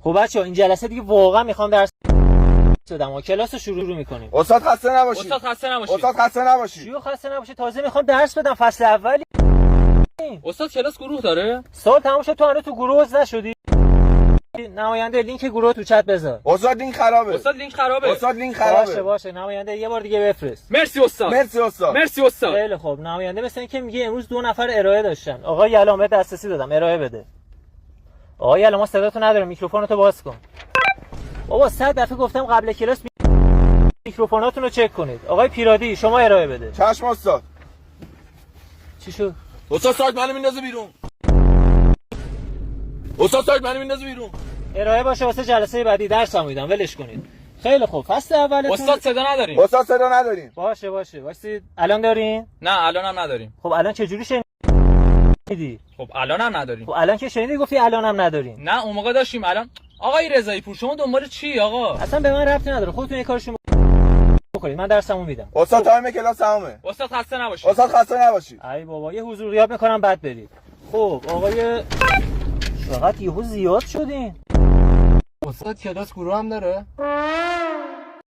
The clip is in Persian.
خب بچه‌ها این جلسه دیگه واقعا میخوام درس بدم و کلاس رو شروع میکنیم. استاد خسته نباشید. استاد خسته نباشید. استاد خسته نباشید. چیو خسته نباشه، تازه میخوام درس بدم فصل اولی. استاد کلاس گروه داره؟ سال تموم شد تو هنوز تو گروه عضو نشدی؟ نماینده لینک گروه تو چت بذار. استاد لینک خرابه. استاد لینک خرابه. استاد لینک خرابه. باشه نماینده یه بار دیگه بفرست. مرسی استاد. مرسی استاد. مرسی استاد. خیلی خوب. نماینده مثل اینکه میگه امروز 2 نفر ارائه داشتن. آقا یلامه دسترسی دادم، ارائه بده. آقا یلامه صداتو نداره، میکروفونتو باز کن. بابا 100 دفعه گفتم قبل کلاس میکروفوناتون رو چک کنید. آقای پیرادی شما ارائه بده. چشم استاد. چی شد؟ استاد سایت منو میندازه بیرون. استاد سایت منو میندازه بیرون. ارائه باشه واسه جلسه بعدی، درسمو میدم، ولش کنید. خیلی خوب. فصل اولتون استاد صدا نداریم. استاد صدا نداریم. باشه واسید. الان دارین؟ نه الان هم نداریم. خب الان چه جوری شنیدی؟ خب الان هم نداریم. خب الان که شنیدی گفتی الان هم ندارین. نه اون موقع داشتیم. الان آقای رضایی پور شما دنبال چی آقا؟ اصلا به من ربطی نداره، خودتون یه کارشون بکنید، من درسمو میدم. استاد تایم کلاس تمومه. استاد خسته نباشید. استاد خسته نباشید. ای بابا یه حضور غیاب میکنم بعد برید. خب آقای چقدر یهو زیاد شدین. استاد کلاس گروه هم داره؟